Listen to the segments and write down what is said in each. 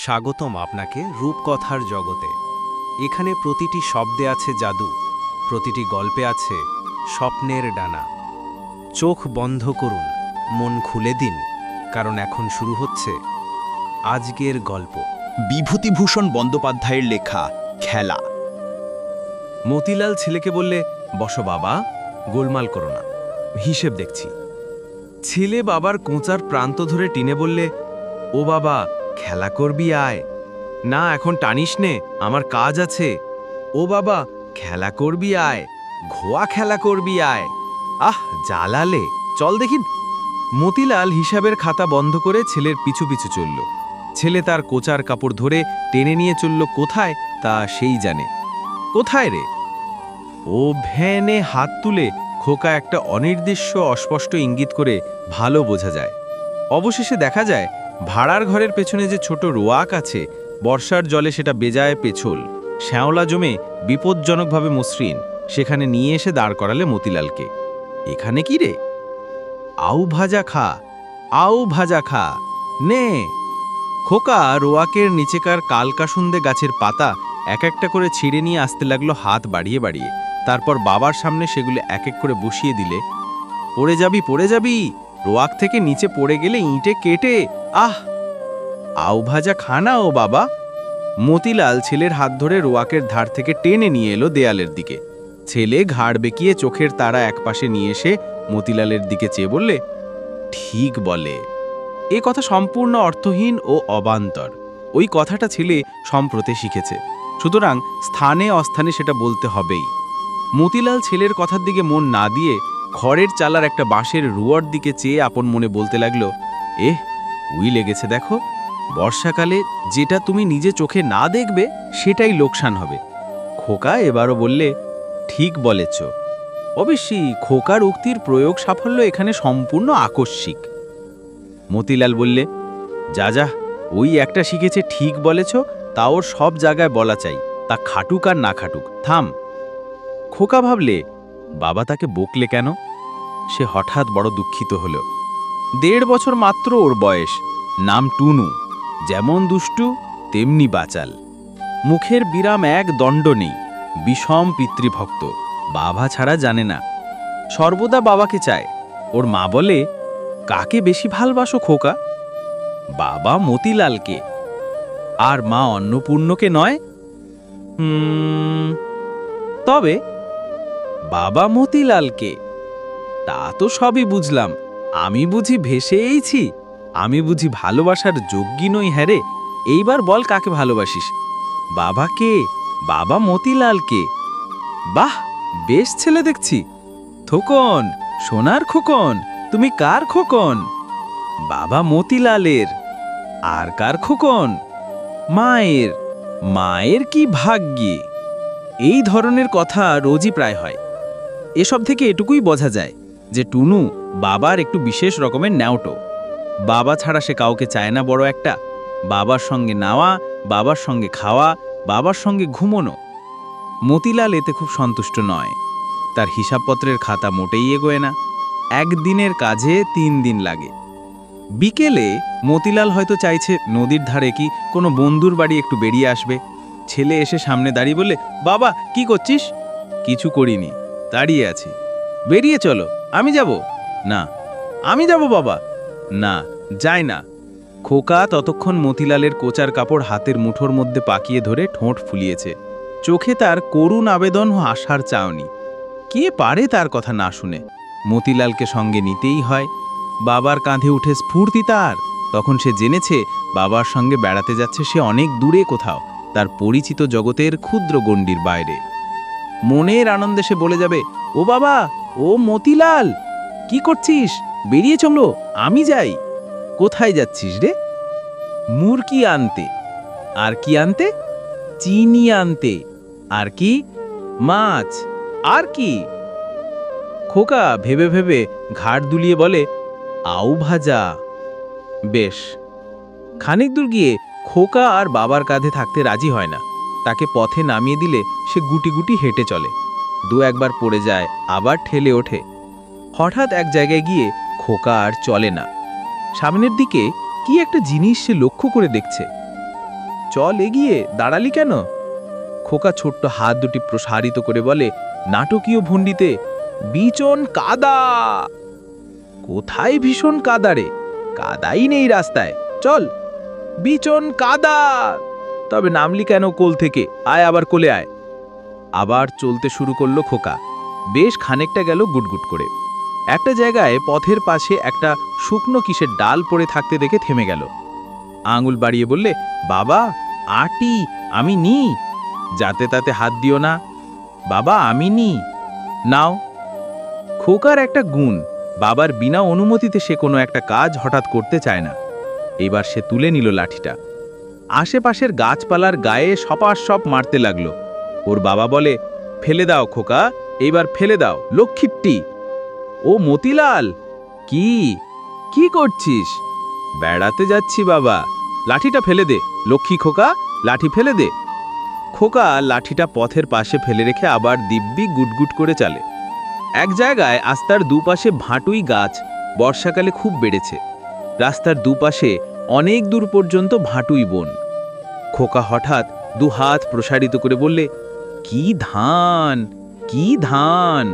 স্বাগতম আপনাকে রূপকথার জগতে। এখানে প্রতিটি শব্দে আছে জাদু, প্রতিটি গল্পে আছে স্বপ্নের ডানা। চোখ বন্ধ করুন, মন খুলে দিন, কারণ এখন শুরু হচ্ছে আজকের গল্প। বিভূতিভূষণ বন্দ্যোপাধ্যায়ের লেখা খেলা। মতিলাল ছেলেকে বললে, বসো বাবা, গোলমাল করো না, হিসেব দেখছি। ছেলে বাবার কোঁচার প্রান্ত ধরে টিনে বললে, ও বাবা, খেলা করবি আয়। না, এখন টানিস নে, আমার কাজ আছে। ও বাবা, খেলা করবি আয়, ঘোয়া খেলা করবি আয়। আহ, জ্বালালে, চল দেখি। মতিলাল হিসাবের খাতা বন্ধ করে ছেলের পিছু পিছু চলল। ছেলে তার কোচার কাপড় ধরে টেনে নিয়ে চলল কোথায় তা সেই জানে। কোথায় রে? ও ভ্যানে হাত তুলে খোকা একটা অনির্দিষ্ট অস্পষ্ট ইঙ্গিত করে ভালো বোঝা যায়। অবশেষে দেখা যায় ভাড়ার ঘরের পেছনে যে ছোট রোয়াক আছে, বর্ষার জলে সেটা বেজায় পেছল, শ্যাওলা জমে বিপজ্জনকভাবে মসৃণ। সেখানে নিয়ে এসে দাঁড় করালে মতিলালকে। এখানে কি রে? আউ ভাজা খা, আউ ভাজা খা, নে। খোকা রোয়াকের নিচেকার কালকাসুন্দে গাছের পাতা এক একটা করে ছিঁড়ে নিয়ে আসতে লাগলো হাত বাড়িয়ে বাড়িয়ে। তারপর বাবার সামনে সেগুলো এক এক করে বসিয়ে দিলে। পড়ে যাবি, পড়ে যাবি, রোয়াক থেকে নিচে পড়ে গেলে ইঁটে কেটে। আহ, আউ ভাজা খানা ও বাবা। মতিলাল ছেলের হাত ধরে রোয়াকের ধার থেকে টেনে নিয়ে এলো দেয়ালের দিকে। ছেলে ঘাড় বেঁকিয়ে চোখের তারা একপাশে নিয়ে এসে মতিলালের দিকে চেয়ে বললে, ঠিক বলে। এ কথা সম্পূর্ণ অর্থহীন ও অবান্তর। ওই কথাটা ছেলে সম্প্রতি শিখেছে, সুতরাং স্থানে অস্থানে সেটা বলতে হবেই। মতিলাল ছেলের কথার দিকে মন না দিয়ে খড়ের চালার একটা বাঁশের রুয়ার দিকে চেয়ে আপন মনে বলতে লাগলো, উই লেগেছে দেখো। বর্ষাকালে যেটা তুমি নিজে চোখে না দেখবে সেটাই লোকসান হবে। খোকা এবারও বললে, ঠিক বলেছ। অবশ্যই খোকার উক্তির প্রয়োগ সাফল্য এখানে সম্পূর্ণ আকস্মিক। মতিলাল বললে, যা যা, ওই একটা শিখেছে ঠিক বলেছ, তা ওর সব জায়গায় বলা চাই, তা খাটুক আর না খাটুক, থাম। খোকা ভাবলে, বাবা তাকে বকলে কেন? সে হঠাৎ বড় দুঃখিত হল। 1.5 বছর মাত্র ওর বয়স, নাম টুনু, যেমন দুষ্টু তেমনি বাচাল। মুখের বিরাম এক দণ্ড নেই, বিষম পিতৃভক্ত, বাবা ছাড়া জানে না, সর্বদা বাবাকে চায়। ওর মা বলে, কাকে বেশি ভালবাসো খোকা? বাবা মতিলালকে। আর মা অন্নপূর্ণকে নয়? তবে বাবা মতিলালকে। তা তো সবই বুঝলাম, আমি বুঝি ভেসেইছি, আমি বুঝি ভালোবাসার যোগ্যী নই। হ্যাঁ রে, এইবার বল কাকে ভালোবাসিস? বাবাকে, বাবা মতিলালকে। বাহ, বেশ ছেলে দেখছি। খোকন, সোনার খোকন, তুমি কার খোকন? বাবা মতিলালের। আর কার খোকন? মায়ের। মায়ের কি ভাগ্যে! এই ধরনের কথা রোজই প্রায় হয়। এসব থেকে এটুকুই বোঝা যায় যে টুনু বাবার একটু বিশেষ রকমের ন্যাওটো। বাবা ছাড়া সে কাউকে চায় না বড় একটা। বাবার সঙ্গে নাওয়া, বাবার সঙ্গে খাওয়া, বাবার সঙ্গে ঘুমোনো। মতিলাল এতে খুব সন্তুষ্ট নয়। তার হিসাবপত্রের খাতা মোটেই এগোয় না। একদিনের কাজে 3 দিন লাগে। বিকেলে মতিলাল হয়তো চাইছে নদীর ধারে কি কোনো বন্ধুর বাড়ি একটু বেরিয়ে আসবে। ছেলে এসে সামনে দাঁড়িয়ে বললে, বাবা কি করছিস? কিছু করিনি, দাঁড়িয়ে আছি। বেরিয়ে চলো, আমি যাব। না, আমি যাব বাবা। না, যাই না। খোকা ততক্ষণ মতিলালের কোচার কাপড় হাতের মুঠোর মধ্যে পাকিয়ে ধরে ঠোঁট ফুলিয়েছে। চোখে তার করুণ আবেদন ও আশার চাওনি। কে পারে তার কথা না শুনে? মতিলালকে সঙ্গে নিতেই হয়। বাবার কাঁধে উঠে স্ফূর্তি তার। তখন সে জেনেছে বাবার সঙ্গে বেড়াতে যাচ্ছে সে অনেক দূরে কোথাও, তার পরিচিত জগতের ক্ষুদ্র গণ্ডির বাইরে। মনের আনন্দে সে বলে যাবে, ও বাবা, ও মতিলাল, কি করছিস? বেরিয়ে চলো, আমি যাই। কোথায় যাচ্ছিস রে? মুরগি আনতে। আর কি আনতে? চিনি আনতে। আর কি? মাছ। আর কি? খোকা ভেবে ভেবে ঘাড় দুলিয়ে বলে, আউ ভাজা। বেশ। খানিক দূর গিয়ে খোকা আর বাবার কাঁধে থাকতে রাজি হয় না। তাকে পথে নামিয়ে দিলে সে গুটি গুটি হেঁটে চলে। 2-1 বার পড়ে যায়, আবার ঠেলে ওঠে। হঠাৎ এক জায়গায় গিয়ে খোকা আর চলে না। সামনের দিকে কি একটা জিনিস সে লক্ষ্য করে দেখছে। চল এগিয়ে, দাঁড়ালি কেন? খোকা ছোট্ট হাত দুটি প্রসারিত করে বলে নাটকীয় ভঙ্গিতে, বিচন কাদা। কোথায় ভীষণ কাদা রে? কাদাই নেই রাস্তায়, চল। বিচন কাদা। তবে নামলি কেন কোল থেকে? আয়, আবার কোলে আয়। আবার চলতে শুরু করলো খোকা। বেশ খানিকটা গেল গুটগুট করে। একটা জায়গায় পথের পাশে একটা শুকনো কিসের ডাল পড়ে থাকতে দেখে থেমে গেল। আঙুল বাড়িয়ে বললে, বাবা আটি, আমি নি। যাতে তাতে হাত দিও না বাবা, আমি নি। নাও। খোকার একটা গুণ, বাবার বিনা অনুমতিতে সে কোনো একটা কাজ হঠাৎ করতে চায় না। এবার সে তুলে নিল লাঠিটা। আশেপাশের গাছপালার গায়ে সপাসপ মারতে লাগলো। ওর বাবা বলে, ফেলে দাও খোকা, এইবার ফেলে দাও, লক্ষ্মীটি। ও মতিলাল, কি কি করছিস? বেড়াতে যাচ্ছি বাবা। লাঠিটা ফেলে দে লক্ষ্মী খোকা, লাঠি ফেলে দে। খোকা লাঠিটা পথের পাশে ফেলে রেখে আবার দিব্যি গুটগুট করে চলে। এক জায়গায় রাস্তার দুপাশে ভাটুই গাছ বর্ষাকালে খুব বেড়েছে। রাস্তার দুপাশে অনেক দূর পর্যন্ত ভাটুই বন। খোকা হঠাৎ দু হাত প্রসারিত করে বললে, কি ধান, কি ধান।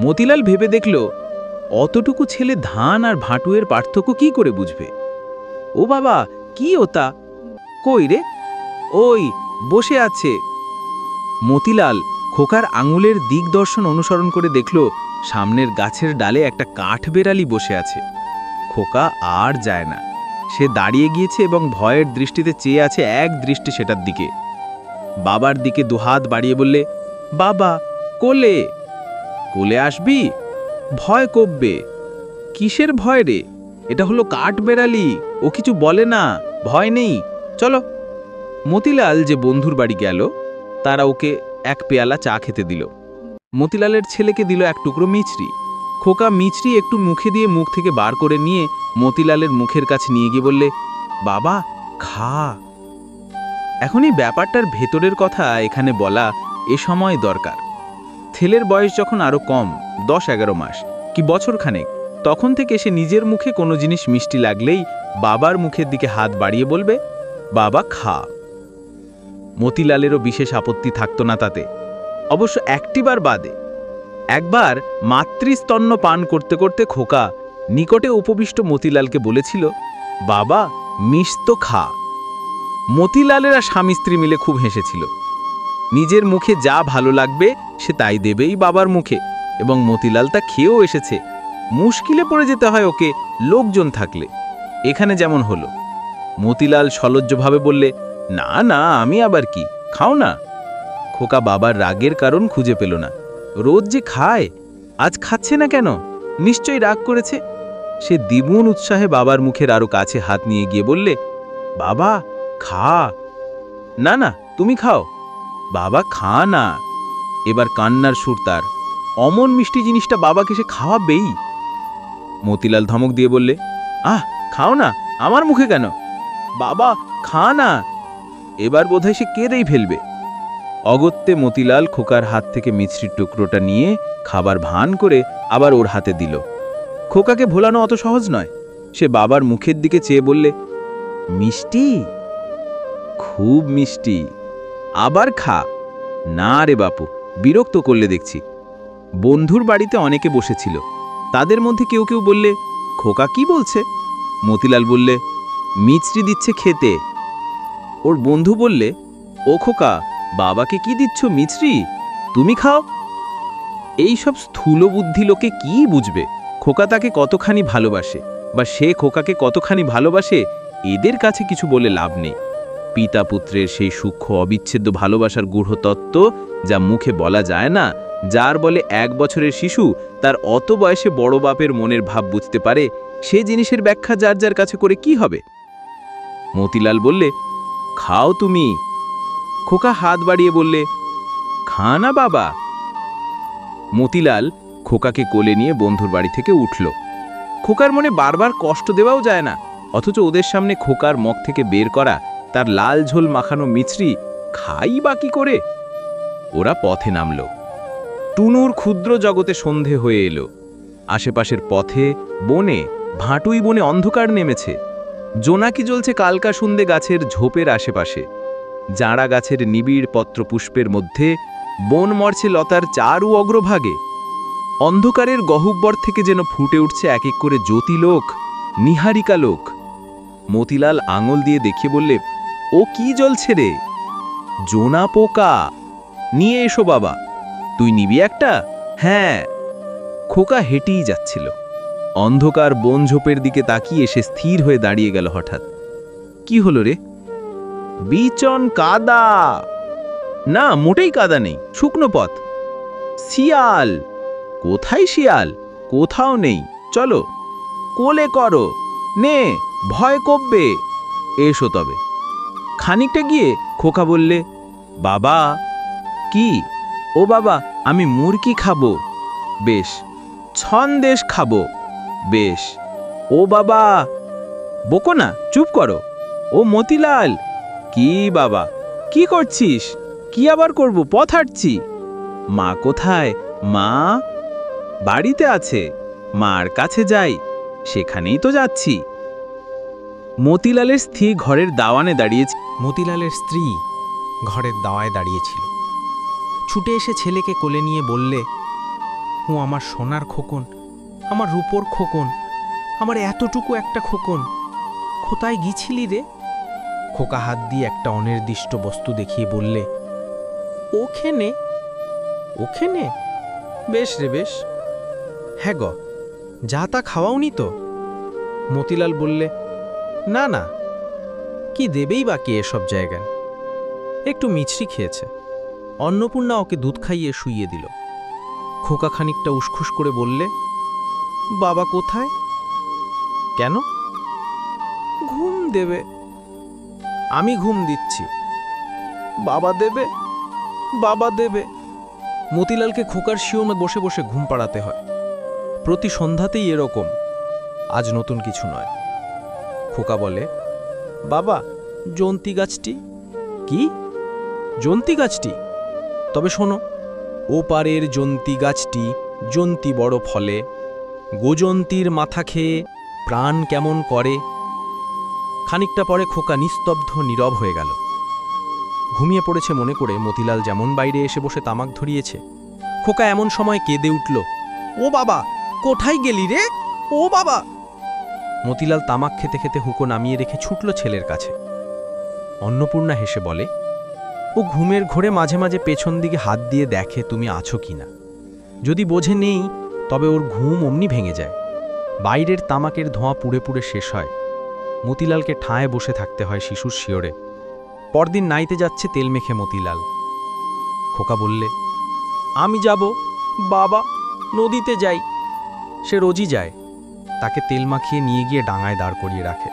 মতিলাল ভেবে দেখল, অতটুকু ছেলে ধান আর ভাটুয়ের পার্থক্য কি করে বুঝবে? ও বাবা, কি ওটা? কই রে? ওই বসে আছে। মতিলাল খোকার আঙুলের দিকদর্শন অনুসরণ করে দেখল, সামনের গাছের ডালে একটা কাঠবেড়ালি বসে আছে। খোকা আর যায় না। সে দাঁড়িয়ে গিয়েছে এবং ভয়ের দৃষ্টিতে চেয়ে আছে এক দৃষ্টি সেটার দিকে। বাবার দিকে দুহাত বাড়িয়ে বললে, বাবা কোলে। কোলে আসবি? ভয় কববে। কিসের ভয় রে? এটা হলো কাঠবেড়ালি, ও কিছু বলে না, ভয় নেই, চলো। মতিলাল যে বন্ধুর বাড়ি গেল, তারা ওকে এক পেয়ালা চা খেতে দিল। মতিলালের ছেলেকে দিল এক টুকরো মিছরি। খোকা মিছরি একটু মুখে দিয়ে মুখ থেকে বার করে নিয়ে মতিলালের মুখের কাছে নিয়ে গিয়ে বললে, বাবা খা। এখন এই ব্যাপারটার ভেতরের কথা এখানে বলা এ সময় দরকার। ছেলের বয়স যখন আরো কম, 10-11 মাস কি বছরখানেক, তখন থেকে সে নিজের মুখে কোনো জিনিস মিষ্টি লাগলেই বাবার মুখের দিকে হাত বাড়িয়ে বলবে, বাবা খা। মতিলালেরও বিশেষ আপত্তি থাকতো না তাতে, অবশ্য একটিবার বাদে। একবার মাতৃস্তন্য পান করতে করতে খোকা নিকটে উপবিষ্ট মতিলালকে বলেছিল, বাবা মিষ্ট খা। মতিলালেরা স্বামী স্ত্রী মিলে খুব হেসেছিল। নিজের মুখে যা ভালো লাগবে সে তাই দেবেই বাবার মুখে, এবং মতিলাল তা খেয়েও এসেছে। মুশকিলে পড়ে যেতে হয় ওকে লোকজন থাকলে। এখানে যেমন হলো। মতিলাল সলজ্জভাবে বললে, না না, আমি আবার কি, খাও না। খোকা বাবার রাগের কারণ খুঁজে পেল না। রোজ যে খায়, আজ খাচ্ছে না কেন? নিশ্চয়ই রাগ করেছে। সে দ্বিগুণ উৎসাহে বাবার মুখের আরো কাছে হাত নিয়ে গিয়ে বললে, বাবা খা। না না, তুমি খাও। বাবা খা না। এবার কান্নার সুর তার। অমন মিষ্টি জিনিসটা বাবাকে সে খাওয়াবেই। মতিলাল ধমক দিয়ে বললে, আহ খাও না, আমার মুখে কেন? বাবা খা না। এবার বোধহয় সে কেঁদেই ফেলবে। অগত্যে মতিলাল খোকার হাত থেকে মিছরির টুকরোটা নিয়ে খাবার ভান করে আবার ওর হাতে দিল। খোকাকে ভোলানো অত সহজ নয়। সে বাবার মুখের দিকে চেয়ে বললে, মিষ্টি, খুব মিষ্টি, আবার খা। না রে বাপু, বিরক্ত করলে দেখছি। বন্ধুর বাড়িতে অনেকে বসেছিল। তাদের মধ্যে কেউ কেউ বললে, খোকা কি বলছে? মতিলাল বললে, মিছরি দিচ্ছে খেতে। ওর বন্ধু বললে, ও খোকা, বাবাকে কি দিচ্ছ মিছরি? তুমি খাও। এই সব স্থূল বুদ্ধি লোকে কি বুঝবে খোকা তাকে কতখানি ভালোবাসে, বা সে খোকাকে কতখানি ভালোবাসে, এদের কাছে কিছু বলে লাভ নেই। পিতা পুত্রের সেই সূক্ষ্ম অবিচ্ছেদ্য ভালোবাসার গূঢ় তত্ত্ব যা মুখে বলা যায় না, যার বলে 1 বছরের শিশু তার অত বয়সে বড় বাপের মনের ভাব বুঝতে পারে, সে জিনিসের ব্যাখ্যা যার যার কাছে করে কি হবে? মতিলাল বললে, খাও তুমি। খোকা হাত বাড়িয়ে বললে, খা না বাবা। মতিলাল খোকাকে কোলে নিয়ে বন্ধুর বাড়ি থেকে উঠল। খোকার মনে বারবার কষ্ট দেওয়াও যায় না, অথচ ওদের সামনে খোকার মুখ থেকে বের করা তার লাল ঝোল মাখানো মিছরি খাই বাকি করে। ওরা পথে নামল। টুনুর ক্ষুদ্র জগতে সন্ধে হয়ে এলো। আশেপাশের পথে, বনে, ভাটুই বনে অন্ধকার নেমেছে। জোনাকি জ্বলছে কালকা সন্ধ্যে গাছের ঝোপের আশেপাশে। জাঁড়া গাছের নিবিড় পত্রপুষ্পের মধ্যে বন মরছে লতার চারু অগ্রভাগে। অন্ধকারের গহ্বর থেকে যেন ফুটে উঠছে এক এক করে জ্যোতিলোক, নিহারিকা লোক। মতিলাল আঙুল দিয়ে দেখিয়ে বললে, ও কি জ্বলছে রে? জোনা পোকা। নিয়ে এসো বাবা। তুই নিবি একটা? হ্যাঁ। খোকা হেঁটেই যাচ্ছিল। অন্ধকার বন ঝোপের দিকে তাকিয়ে সে স্থির হয়ে দাঁড়িয়ে গেল হঠাৎ। কি হলো রে? বিচন কাদা। না, মোটেই কাদা নেই, শুকনো পথ। শিয়াল। কোথায় শিয়াল? কোথাও নেই, চলো কোলে করো। নে, ভয় কববে। এসো তবে। খানিকটা গিয়ে খোকা বললে, বাবা। কি? ও বাবা, আমি মুরগি খাবো। বেশ। ছন্দেশ খাবো। বেশ। ও বাবা। বকো না, চুপ করো। ও মতিলাল। কি বাবা, কি করছিস? কি আবার করব, পথ হাঁটছি। মা কোথায়? মা বাড়িতে আছে। মার কাছে যাই, সেখানেই তো যাচ্ছি। মতিলালের স্ত্রী ঘরের দাওয়ানে দাঁড়িয়েছে। মতিলালের স্ত্রী ঘরের দাওয়ায় দাঁড়িয়েছিল। ছুটে এসে ছেলেকে কোলে নিয়ে বললে, ও আমার সোনার খোকন, আমার রূপোর খোকন, আমার এতটুকু একটা খোকন, কোথায় গিয়েছিলি রে? খোকা হাত দিয়ে একটা অনির্দিষ্ট বস্তু দেখিয়ে বললে, ওখানে। ওখানে? বেশ রে বেশ। হ্যাঁ গ, যা তা খাওয়াওনি তো? মতিলাল বললে, না না, কি দেবেই বাকি এসব জায়গায়। একটু মিছরি খেয়েছে। অন্নপূর্ণা ওকে দুধ খাইয়ে শুইয়ে দিল। খোকা খানিকটা উসখুস করে বললে, বাবা কোথায়? কেন? ঘুম দেবে। আমি ঘুম দিচ্ছি। বাবা দেবে, বাবা দেবে। মতিলালকে খোকার শিওমে বসে বসে ঘুম পাড়াতে হয়। প্রতি সন্ধ্যাতেই এরকম, আজ নতুন কিছু নয়। খোকা বলে, বাবা, জন্তি গাছটি। কি? জন্তি গাছটি? তবে শোনো, ও পারের জন্তি গাছটি জন্তি বড় ফলে, গোজন্তির মাথা খেয়ে প্রাণ কেমন করে। খানিকটা পরে খোকা নিস্তব্ধ নীরব হয়ে গেল। ঘুমিয়ে পড়েছে মনে করে মতিলাল যেমন বাইরে এসে বসে তামাক ধরিয়েছে, খোকা এমন সময় কেঁদে উঠল, ও বাবা, কোথায় গেলি রে? ও বাবা! মতিলাল তামাক খেতে খেতে হুঁকো নামিয়ে রেখে ছুটল ছেলের কাছে। অন্নপূর্ণা হেসে বলে, ও ঘুমের ঘোরে মাঝে মাঝে পেছন দিকে হাত দিয়ে দেখে তুমি আছো কিনা। যদি বোঝে নেই, তবে ওর ঘুম অমনি ভেঙে যায়। বাইরের তামাকের ধোঁয়া পুড়ে পুড়ে শেষ হয়। মতিলালকে ঠায় বসে থাকতে হয় শিশুর শিয়রে। পরদিন নাইতে যাচ্ছে তেল মেখে মতিলাল। খোকা বললে, আমি যাব বাবা, নদীতে যাই। সে রোজই যায়। তাকে তেল মাখিয়ে নিয়ে গিয়ে ডাঙায় দাঁড় করিয়ে রাখে।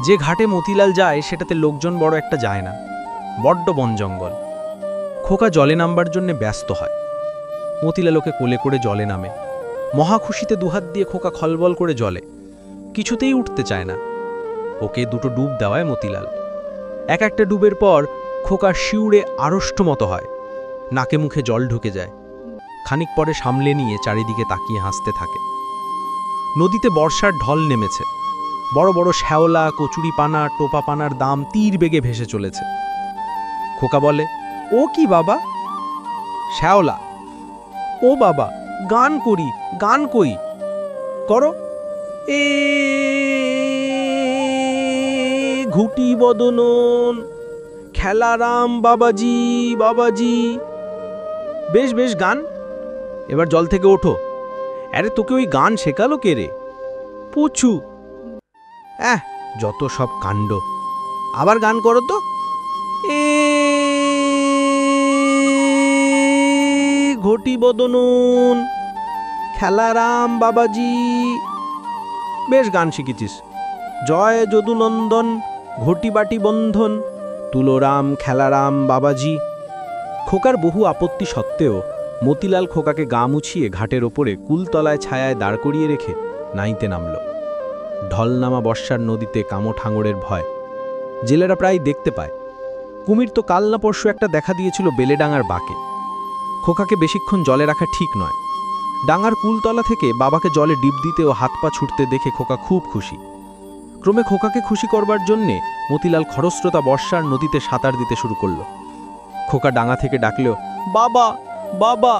যে ঘাটে মতিলাল যায় সেটাতে লোকজন বড় একটা যায় না, বড্ড বন জঙ্গল। খোকা জলে নামবার জন্যে ব্যস্ত হয়। মতিলাল ওকে কোলে করে জলে নামে। মহা খুশিতে দুহাত দিয়ে খোকা খলবল করে জলে, কিছুতেই উঠতে চায় না। ওকে দুটো ডুব দেওয়ায় মতিলাল। এক একটা ডুবের পর খোকা শিউরে আড়ষ্ট মতো হয়, নাকে মুখে জল ঢুকে যায়। খানিক পরে সামলে নিয়ে চারিদিকে তাকিয়ে হাসতে থাকে। নদীতে বর্ষার ঢল নেমেছে। বড় বড় শ্যাওলা, কচুরিপানা, টোপাপানার দাম তীর বেগে ভেসে চলেছে। খোকা বলে, ও কি বাবা? শ্যাওলা। ও বাবা, গান করি, গান কই। করো। এ ঘুটি বদনন, খেলারাম বাবাজি, বাবাজি। বেশ বেশ, গান। এবার জল থেকে ওঠো। আরে তোকে ওই গান শেখালো কে রে? পুছু। যত সব কাণ্ড। আবার গান করো তো। এ ঘটি বদনন, খেলারাম বাবাজি। বেশ, গান শিখেছিস। জয় যদুনন্দন, ঘটি বাটি বন্ধন, তুলোরাম খেলারাম বাবাজি। খোকার বহু আপত্তি সত্ত্বেও মতিলাল খোকাকে গা মুছিয়ে ঘাটের ওপরে কুলতলায় ছায়ায় দাঁড় করিয়ে রেখে নাইতে নামল। ঢলনামা বর্ষার নদীতে কামঠাঙড়ের ভয় জেলেরা প্রায় দেখতে পায়। কুমির তো কাল না পরশু একটা দেখা দিয়েছিল বেলেডাঙার বাঁকে। খোকাকে বেশিক্ষণ জলে রাখা ঠিক নয়। ডাঙার কুলতলা থেকে বাবাকে জলে ডিপ দিতে ও হাত পা ছুটতে দেখে খোকা খুব খুশি। ক্রমে খোকাকে খুশি করবার জন্যে মতিলাল খরস্রোতা বর্ষার নদীতে সাঁতার দিতে শুরু করল। খোকা ডাঙা থেকে ডাকলেও বাবা বাবা।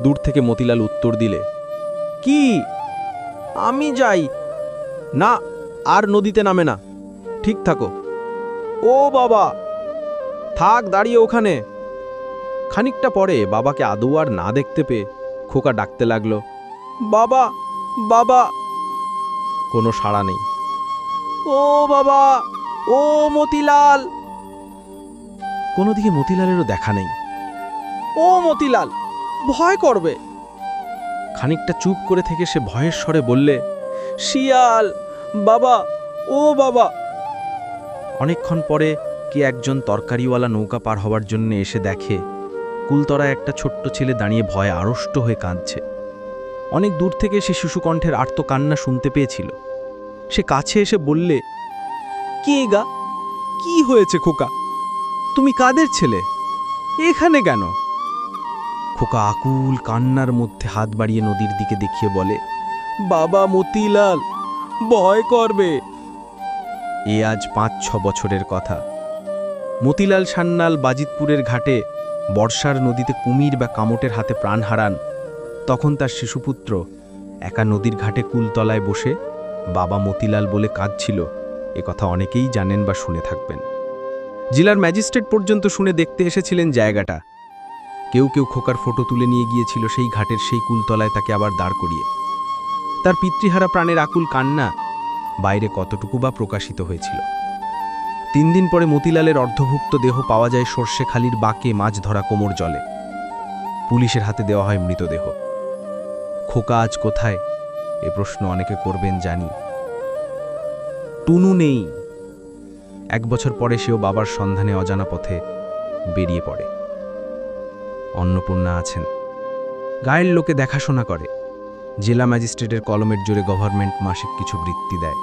দূর থেকে মতিলাল উত্তর দিলে, কি? আমি যাই না, আর নদীতে নামে না, ঠিক থাকো। ও বাবা, থাক দাঁড়িয়ে ওখানে। খানিকটা পরে বাবাকে আদৌ আর না দেখতে পেয়ে খোকা ডাকতে লাগলো, বাবা বাবা। কোনো সাড়া নেই। ও বাবা, ও মতিলাল। কোনো দিকে মতিলালেরও দেখা নেই। ও মতিলাল, ভয় করবে। খানিকটা চুপ করে থেকে সে ভয়ের স্বরে বললে, শিয়াল বাবা, ও বাবা। অনেকক্ষণ পরে কে একজন তরকারিওয়ালা নৌকা পার হওয়ার জন্য এসে দেখে কুলতরায় একটা ছোট্ট ছেলে দাঁড়িয়ে ভয়ে আড়ষ্ট হয়ে কাঁদছে। অনেক দূর থেকে সে শিশুকণ্ঠের আর্ত কান্না শুনতে পেয়েছিল। সে কাছে এসে বললে, কে গা, কি হয়েছে খোকা? তুমি কাদের ছেলে? এখানে কেন? খোকা আকুল কান্নার মধ্যে হাত বাড়িয়ে নদীর দিকে দেখিয়ে বলে, বাবা মতিলাল, ভয় করবে। এ আজ ৫-৬ বছরের কথা। মতিলাল সান্যাল বাজিতপুরের ঘাটে বর্ষার নদীতে কুমির বা কামটের হাতে প্রাণ হারান। তখন তার শিশুপুত্র একা নদীর ঘাটে কুলতলায় বসে বাবা মতিলাল বলে কাঁদছিল। কথা অনেকেই জানেন বা শুনে থাকবেন। জেলার ম্যাজিস্ট্রেট পর্যন্ত শুনে দেখতে এসেছিলেন জায়গাটা। কেউ কেউ খোকার ফটো তুলে নিয়ে গিয়েছিল সেই ঘাটের সেই কুলতলায় তাকে আবার দাঁড় করিয়ে। তার পিতৃহারা প্রাণের আকুল কান্না বাইরে কতটুকু বা প্রকাশিত হয়েছিল। ৩ দিন পরে মতিলালের অর্ধভুক্ত দেহ পাওয়া যায় সর্ষেখালির বাঁকে মাছ ধরা কোমর জলে। পুলিশের হাতে দেওয়া হয় মৃতদেহ। খোকা আজ কোথায়, এ প্রশ্ন অনেকে করবেন জানি। টুনু নেই। 1 বছর পরে সেও বাবার সন্ধানে অজানা পথে বেরিয়ে পড়ে। অন্নপূর্ণা আছেন, গায়ের লোকে দেখাশোনা করে। জেলা ম্যাজিস্ট্রেটের কলমের জোরে গভর্নমেন্ট মাসিক কিছু বৃত্তি দেয়।